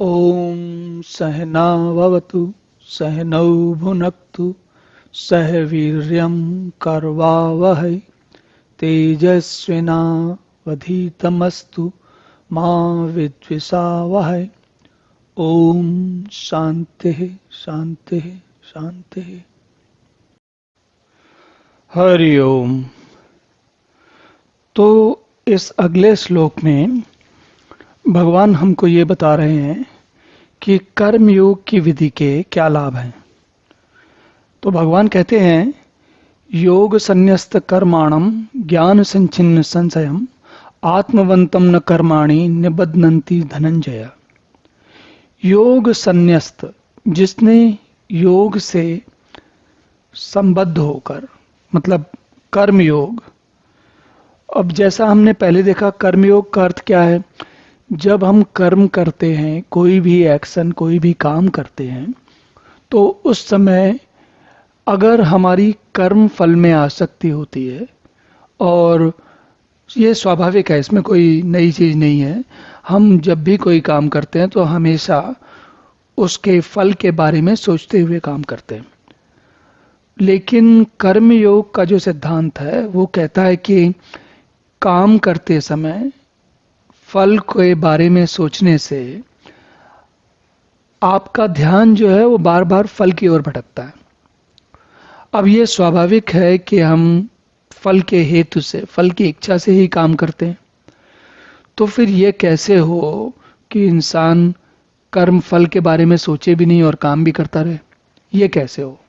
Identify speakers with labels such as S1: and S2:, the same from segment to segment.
S1: ॐ सहना भवतु सहनौ भुनक्तु सह वीर्यं करवावहै तेजस्विनावधीतमस्तु मा विद्विषावहै। ॐ शान्तिः शान्तिः शान्तिः। हरि ओम। तो इस अगले श्लोक में भगवान हमको ये बता रहे हैं कि कर्म योग की विधि के क्या लाभ हैं। तो भगवान कहते हैं योग संन्यस्त कर्माणम ज्ञान संचिन्न संशयम आत्मवंतम न कर्माणि निबध्नन्ति धनंजय। योग संन्यस्त, जिसने योग से संबद्ध होकर, मतलब कर्म योग। अब जैसा हमने पहले देखा, कर्मयोग का अर्थ क्या है। जब हम कर्म करते हैं, कोई भी एक्शन, कोई भी काम करते हैं, तो उस समय अगर हमारी कर्म फल में आसक्ति होती है, और ये स्वाभाविक है, इसमें कोई नई चीज़ नहीं है। हम जब भी कोई काम करते हैं तो हमेशा उसके फल के बारे में सोचते हुए काम करते हैं। लेकिन कर्म योग का जो सिद्धांत है वो कहता है कि काम करते समय फल के बारे में सोचने से आपका ध्यान जो है वो बार बार फल की ओर भटकता है। अब ये स्वाभाविक है कि हम फल के हेतु से, फल की इच्छा से ही काम करते हैं। तो फिर ये कैसे हो कि इंसान कर्म फल के बारे में सोचे भी नहीं और काम भी करता रहे, ये कैसे हो।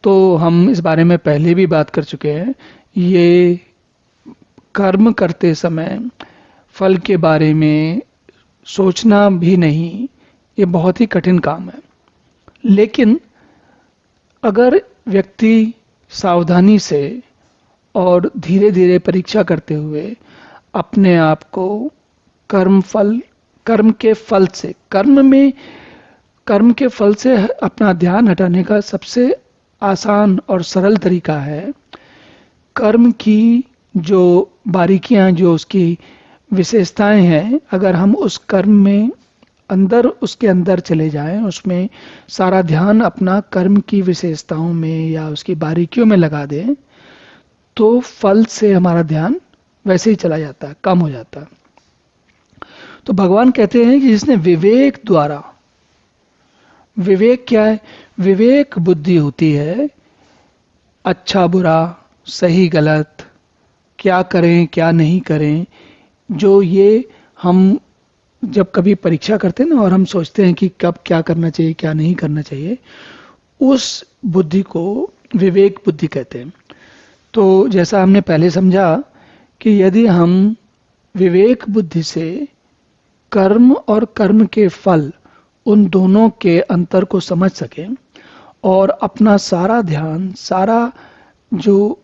S1: तो हम इस बारे में पहले भी बात कर चुके हैं। ये कर्म करते समय फल के बारे में सोचना भी नहीं, ये बहुत ही कठिन काम है। लेकिन अगर व्यक्ति सावधानी से और धीरे धीरे परीक्षा करते हुए अपने आप को कर्म के फल से, कर्म के फल से अपना ध्यान हटाने का सबसे आसान और सरल तरीका है कर्म की जो बारीकियां, जो उसकी विशेषताएं हैं, अगर हम उस कर्म में उसके अंदर चले जाएं, उसमें सारा ध्यान अपना कर्म की विशेषताओं में या उसकी बारीकियों में लगा दें, तो फल से हमारा ध्यान वैसे ही चला जाता है, कम हो जाता है। तो भगवान कहते हैं कि जिसने विवेक द्वारा, विवेक क्या है, विवेक बुद्धि होती है, अच्छा बुरा, सही गलत, क्या करें क्या नहीं करें। जो ये हम जब कभी परीक्षा करते हैं ना, और हम सोचते हैं कि कब क्या करना चाहिए क्या नहीं करना चाहिए, उस बुद्धि को विवेक बुद्धि कहते हैं। तो जैसा हमने पहले समझा कि यदि हम विवेक बुद्धि से कर्म और कर्म के फल, उन दोनों के अंतर को समझ सकें और अपना सारा ध्यान, सारा जो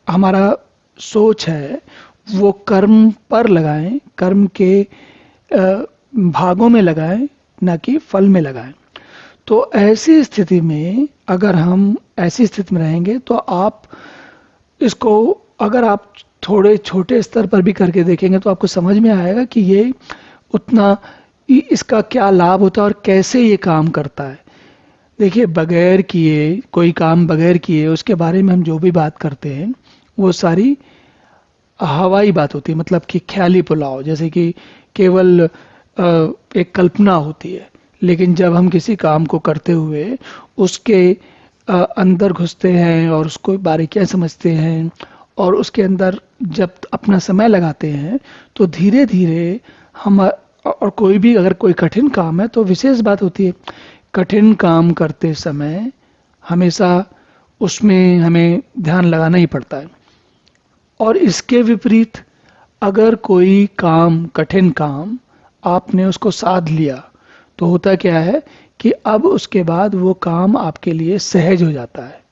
S1: हमारा सोच है वो कर्म पर लगाएं, कर्म के भागों में लगाएं, ना कि फल में लगाएं। तो ऐसी स्थिति में, अगर हम ऐसी स्थिति में रहेंगे, तो आप इसको, अगर आप थोड़े छोटे स्तर पर भी करके देखेंगे तो आपको समझ में आएगा कि ये उतना, इसका क्या लाभ होता है और कैसे ये काम करता है। देखिए, बगैर किए, कोई काम बगैर किए, उसके बारे में हम जो भी बात करते हैं वो सारी हवाई बात होती है, मतलब कि ख्याली पुलाव, जैसे कि केवल एक कल्पना होती है। लेकिन जब हम किसी काम को करते हुए उसके अंदर घुसते हैं और उसको बारीकियां समझते हैं और उसके अंदर जब अपना समय लगाते हैं, तो धीरे धीरे हम, और कोई भी अगर कोई कठिन काम है तो विशेष बात होती है, कठिन काम करते समय हमेशा उसमें हमें ध्यान लगाना ही पड़ता है। और इसके विपरीत अगर कोई काम, कठिन काम, आपने उसको साध लिया, तो होता क्या है कि अब उसके बाद वो काम आपके लिए सहज हो जाता है,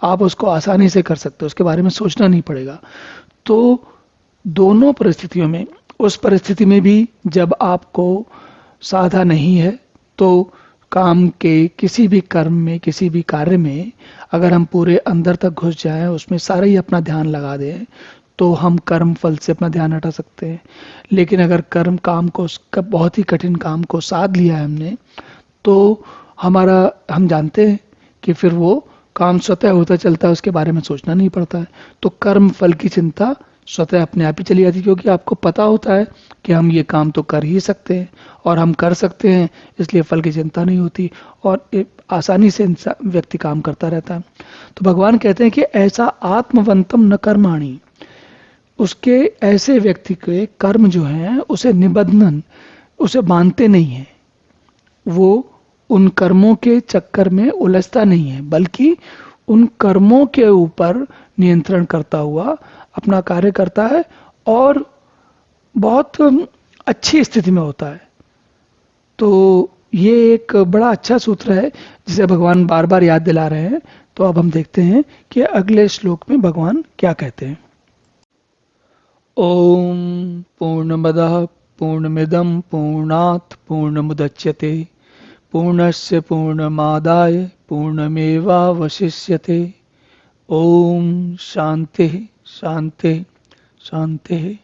S1: आप उसको आसानी से कर सकते हो, उसके बारे में सोचना नहीं पड़ेगा। तो दोनों परिस्थितियों में, उस परिस्थिति में भी जब आपको साधा नहीं है, तो काम के किसी भी कर्म में, किसी भी कार्य में अगर हम पूरे अंदर तक घुस जाएं, उसमें सारा ही अपना ध्यान लगा दें, तो हम कर्म फल से अपना ध्यान हटा सकते हैं। लेकिन अगर कर्म काम को बहुत ही कठिन काम को साध लिया है हमने, तो हमारा हम जानते हैं कि फिर वो काम स्वतः होता चलता है, उसके बारे में सोचना नहीं पड़ता है। तो कर्म फल की चिंता स्वतः अपने आप ही चली जाती है, क्योंकि आपको पता होता है कि हम ये काम तो कर ही सकते हैं और हम कर सकते हैं, इसलिए फल की चिंता नहीं होती और आसानी से व्यक्ति काम करता रहता है। तो भगवान कहते हैं कि ऐसा आत्मवंतम न कर्माणि, उसके ऐसे व्यक्ति के कर्म जो हैं उसे निबंधन, उसे बांधते नहीं है, वो उन कर्मों के चक्कर में उलझता नहीं है, बल्कि उन कर्मों के ऊपर नियंत्रण करता हुआ अपना कार्य करता है और बहुत अच्छी स्थिति में होता है। तो ये एक बड़ा अच्छा सूत्र है जिसे भगवान बार बार याद दिला रहे हैं। तो अब हम देखते हैं कि अगले श्लोक में भगवान क्या कहते हैं। ओम पूर्णमदः पूर्णमिदं पूर्णात् पूर्णमुदच्यते पूर्णस्य पूर्णमादाय पूर्णमेवावशिष्यते। ओम शांति शांति शांति।